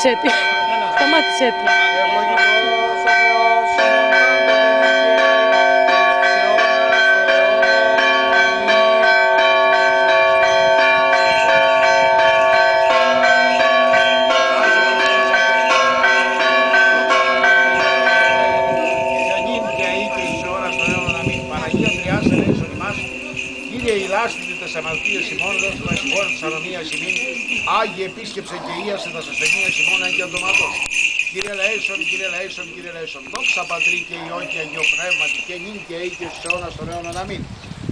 Σταμάτησε τη. Σταμάτησε τη. Τες αμαρτίες ημών, δώστε μας χώρα της ανομίας ημών, Άγιε επίσκεψε και ίασε τα ασθενείας ημών, αν και αντωματός. Κύριε Λαΐσον, Κύριε Λαΐσον, Κύριε Λαΐσον, δόξα Πατρί και Υιό και Αγίο Πνεύματι και νυν και αεί και στους αιώνας των αιώνων. Αμήν.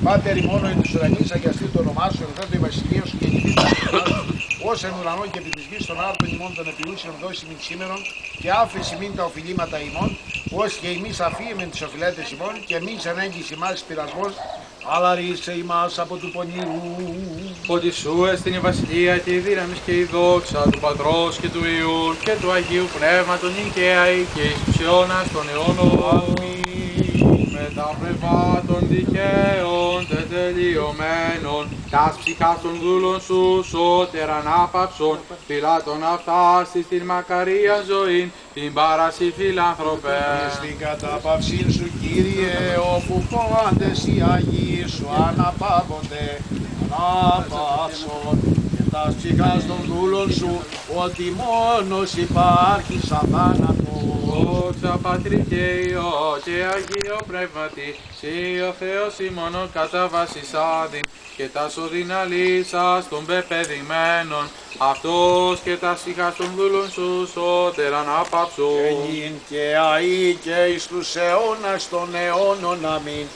Πάτερ ημών εν της ουρανής, αγιαστεί το όνομά σου, ελθέτω η βασιλεία σου και γεννηθείς το όνομά σου, ως εν ουρανό και επί της γης των άρτων ημών των επιούσιων δώσει μην σήμερον, και άφεση μην τα οφειλήματα ημών, ως και εμείς αφίεμεν τις οφειλέτες ημών, και μην ενέγγιση ημάς πειρασμός, αλλά ρίσε ημάς από του πονηρού. Ότι σου έστειν η βασιλεία και η δύναμη και η δόξα του Πατρός και του Υιού και του Αγίου Πνεύματος νυν και αεί και εις τους αιώνας των αιώνων. Με τα πνεύμα των δικαίων τετελειωμένων, τας ψυχάς των δούλων σου σώτερα ανάπαυσον, φυλάτων αυτά στην μακαρία ζωήν, την παρασύ φιλάνθρωπε. Στην κατάπαυσήν σου, Κύριε, όπου πάντες οι Άγιοι σου αναπαύονται, ανάπαυσον και τας ψυχάς των δούλων σου, ότι μόνος υπάρχει σαν θάνατο. Δόξα Πατρί και Υιό και Αγίο Πνεύματι, Συ ο Θεός ημώνων κατά βάσης άδειν, και τα σωδίνα λύσας των πεπαιδημένων, αυτός και τα ψυχάς των δούλων σου σώτερα ανάπαυσον. Και νυν και αεί και εις τους αιώνας των αιώνων. Αμήν.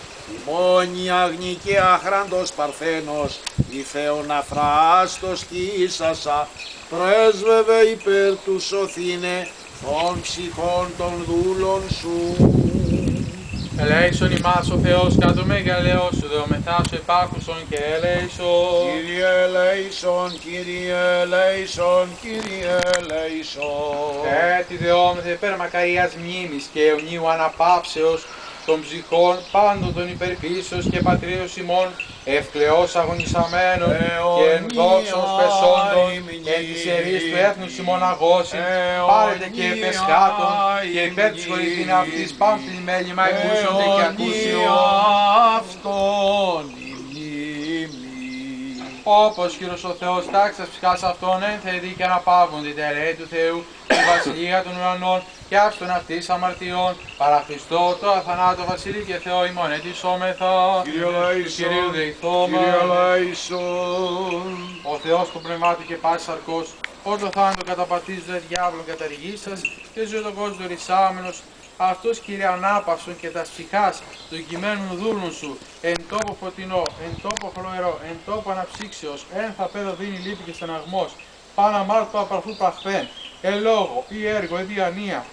Μόνη αγνή και αχράντος Παρθένος, η Θεόν αφράστος κοίσασα, πρέσβευε υπέρ του σωθήνε των ψυχών των δούλων σου. Ελέησον ημάς ο Θεός κατ' το μεγαλέος σου, δεομεθά σου επάκουσον και ελέησον. Κύριε ελέησον, Κύριε ελέησον, Κύριε ελέησον. Έτι δεόμεθα υπέρ μακαρίας μνήμης και αιωνίου αναπαύσεως των ψυχών πάντων των υπερπίσεως και πατρίως ημών, ευκλαιώς αγωνισαμένων και εν δόξων σπεσόντων και εν της ιερής του έθνους ημών αγώσιν, πάρετε και επεσχάτων και υπέρ της χωριτήν αυτής πάμπτην μέλημα εκούσονται και ακούσιον. Αυτόν η μνήμη. Όπως Κύριος ο Θεός τάξας ψυχάς αυτών εν θεδί και αναπαύονται τα ελέη του Θεού, τη βασιλεία των ουρανών και άφστον αυτής αμαρτιών, παρά Χριστό το αθανάτο βασιλεί και Θεό ημών ετισόμεθα, Κύριε ελέησον, Κυρίου δεηθώμα. Κύριε ελέησον. Ο Θεός του πνευμάτου και πάσης σαρκός, ως το θάνατο καταπατίζεται διάβολον καταργήσας και ζωή τον κόσμο ρισάμενος, αυτός Κύριε ανάπαυσον και τα ψυχάς του κειμένου δούλων σου, εν τόπο φωτεινό, εν τόπο χλωερό, εν τόπο αναψύξεως, εν θα πέδο δίνει λύπη και στεναγμός, πάνω αμάρτου απαρθού παχθέν, εν λόγω ή έργο, εν διανία,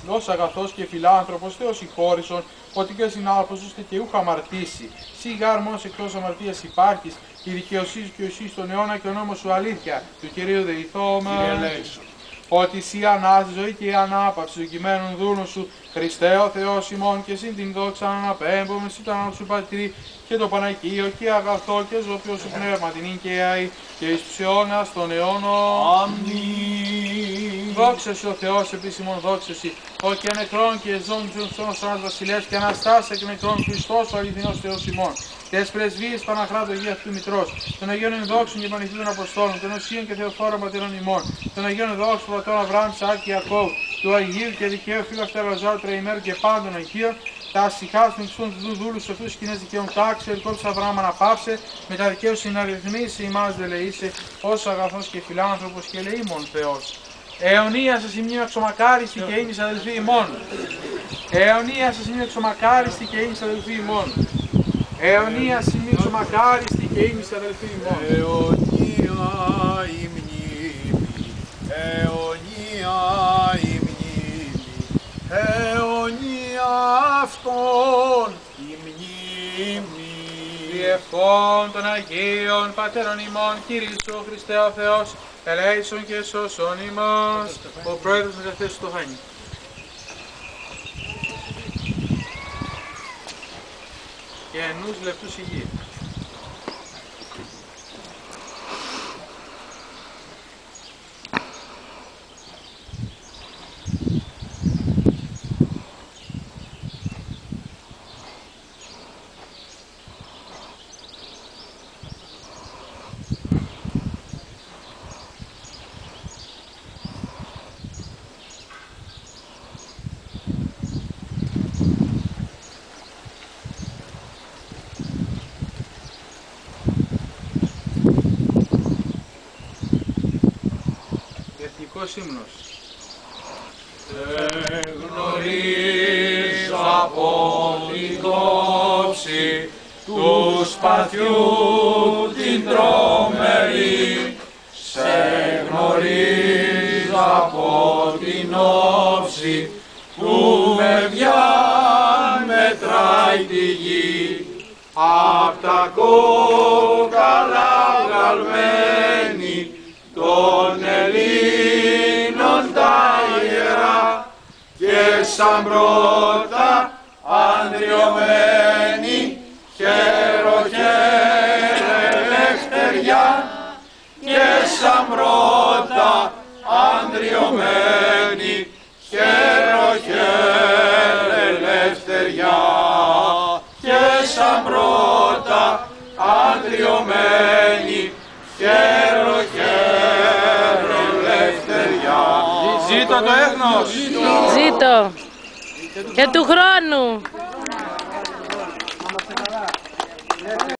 ως αγαθός και φιλάνθρωπος, Θεός συγχώρησον, ότι και συνάδελφος ώστε και ούχα αμαρτήσει. Σιγάρ μόνος εκτός αμαρτίας υπάρχεις, η δικαιοσύνη σου και ο εσύ στον αιώνα και ο νόμος σου αλήθεια, του Κυρίου δεηθώμα. Ότι εσύ ανάστη ζωή και η ανάπαυση του κειμένου δούλων σου, Χριστέ ο Θεός ημών, και συν την δόξα αναπέμπουμε εσύ τον άνθρωπο σου Πατρί και το Παναγίο και αγαθό και ζωπιό σου πνεύμα την οικαία και εις τους αιώνας των αιώνων. Αμήν. Δόξα σου ο Θεός επίσημον δόξα σου, ο και νεκρόν και ζών του ένας βασιλεύς και αναστάς εκ νεκρών Χριστός ο αληθινός Θεός ημών. Τες πρεσβείες Παναχράτου Αγίου αυτού Μητρός, των Αγίων Ενδόξων και Πανηθήτων Αποστόλων, των Οσίων και Θεοφόρων Πατέρων ημών, των Αγίων Ενδόξων Πατών Αβραάμ, Ισαάκ και Ιακώβ, του Αγίου και Δικαίου Φίλου Αυτελαζάρου Τρεημέρου και πάντων Αγίων, τα ασυχάς των ψυχών του δούλου σε αυτούς κοινές δικαίων τάξη, ο ελκόψης Αβραάμ αναπαύσε, με τα δικαίου συναριθμίσει ημάς δελεήσε, ως αγαθός και φιλάνθρωπος και ελεήμων Θεός. Αιωνία σας η μνήμα εξομακάριστη και ήμις αδελφοί ημών. Αιωνία σας η μνήμα εξομακάριστη και ήμις αδελφοί ημών. Αιωνία σημείο μακάριστη και ήμις αδελφοί ημών. Αιωνία η μνήμη, αιωνία η μνήμη, αιωνία αυτόν η μνήμη. Διευχών των Αγίων Πατέρων ημών, Κύριε Χριστέ ο Θεός, ελέησον και σώσον ημάς. Ο Πρόεδρος να καθέσει στο χάνι. Και ενούς λεπτούς υγεία. Ελληνικός ύμνος. Γνωρίζω από την κόψη του σπαθιού την τρομερή, σε γνωρίζω από την όψη που με διαμετράει τη γη, απ' τα κόκαλα βγαλμένη των Ελλήνων τα ιερά, και σαν πρώτα ανδριωμένη χαίρε ελευθεριά, και σαν πρώτα ανδριωμένη χαίρε ελευθεριά, και σαν πρώτα ανδριωμένη χαίρε ελευθεριά. Ζήτω το έθνος! Ζήτω. Και του χρόνου.